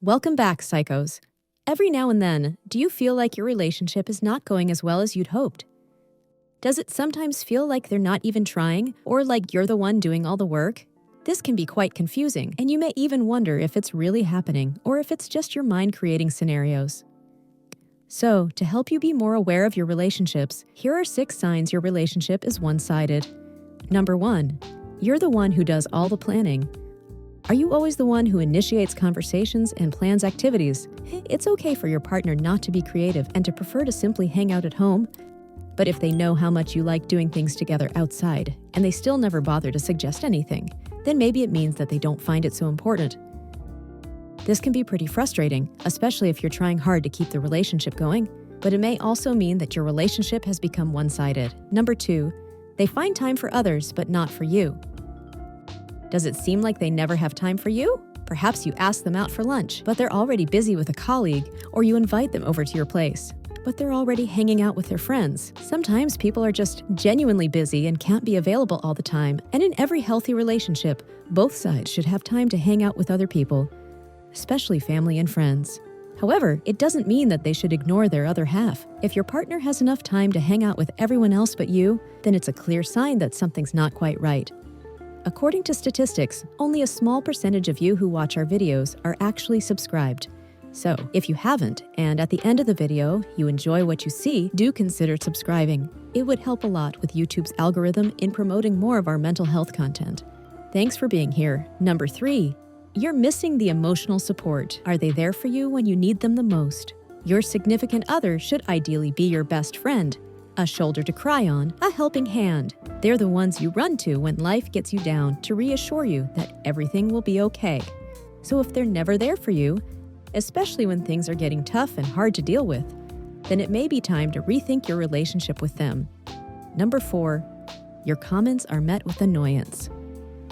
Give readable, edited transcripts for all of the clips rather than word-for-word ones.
Welcome back, psychos. Every now and then, do you feel like your relationship is not going as well as you'd hoped? Does it sometimes feel like they're not even trying, or like you're the one doing all the work? This can be quite confusing, and you may even wonder if it's really happening or if it's just your mind creating scenarios. So, to help you be more aware of your relationships, here are 6 signs your relationship is one-sided. Number 1, you're the one who does all the planning. Are you always the one who initiates conversations and plans activities? It's okay for your partner not to be creative and to prefer to simply hang out at home. But if they know how much you like doing things together outside, and they still never bother to suggest anything, then maybe it means that they don't find it so important. This can be pretty frustrating, especially if you're trying hard to keep the relationship going, but it may also mean that your relationship has become one-sided. Number 2, they find time for others, but not for you. Does it seem like they never have time for you? Perhaps you ask them out for lunch, but they're already busy with a colleague, or you invite them over to your place, but they're already hanging out with their friends. Sometimes people are just genuinely busy and can't be available all the time, and in every healthy relationship, both sides should have time to hang out with other people, especially family and friends. However, it doesn't mean that they should ignore their other half. If your partner has enough time to hang out with everyone else but you, then it's a clear sign that something's not quite right. According to statistics, only a small percentage of you who watch our videos are actually subscribed. So, if you haven't, and at the end of the video, you enjoy what you see, do consider subscribing. It would help a lot with YouTube's algorithm in promoting more of our mental health content. Thanks for being here. Number 3, you're missing the emotional support. Are they there for you when you need them the most? Your significant other should ideally be your best friend, a shoulder to cry on, a helping hand. They're the ones you run to when life gets you down to reassure you that everything will be okay. So if they're never there for you, especially when things are getting tough and hard to deal with, then it may be time to rethink your relationship with them. Number 4, your comments are met with annoyance.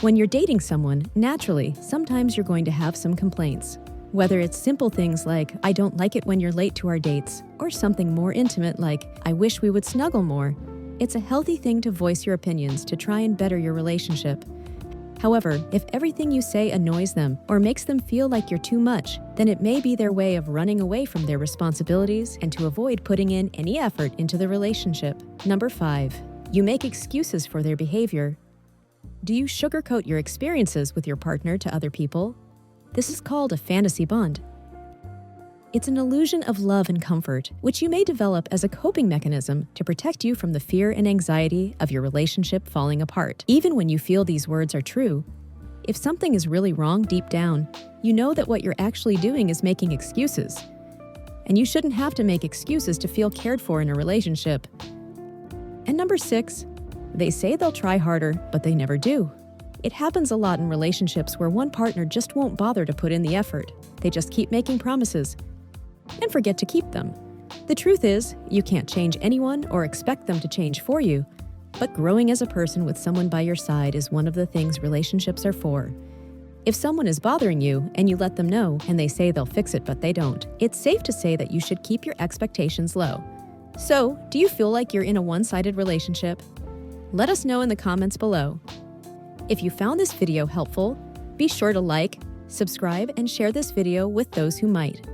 When you're dating someone, naturally, sometimes you're going to have some complaints. Whether it's simple things like, I don't like it when you're late to our dates, or something more intimate like, I wish we would snuggle more, it's a healthy thing to voice your opinions to try and better your relationship. However, if everything you say annoys them or makes them feel like you're too much, then it may be their way of running away from their responsibilities and to avoid putting in any effort into the relationship. Number 5, you make excuses for their behavior. Do you sugarcoat your experiences with your partner to other people? This is called a fantasy bond. It's an illusion of love and comfort, which you may develop as a coping mechanism to protect you from the fear and anxiety of your relationship falling apart. Even when you feel these words are true, if something is really wrong deep down, you know that what you're actually doing is making excuses. And you shouldn't have to make excuses to feel cared for in a relationship. And number 6, they say they'll try harder, but they never do. It happens a lot in relationships where one partner just won't bother to put in the effort. They just keep making promises and forget to keep them. The truth is, you can't change anyone or expect them to change for you, but growing as a person with someone by your side is one of the things relationships are for. If someone is bothering you and you let them know and they say they'll fix it but they don't, it's safe to say that you should keep your expectations low. So, do you feel like you're in a one-sided relationship? Let us know in the comments below. If you found this video helpful, be sure to like, subscribe, and share this video with those who might.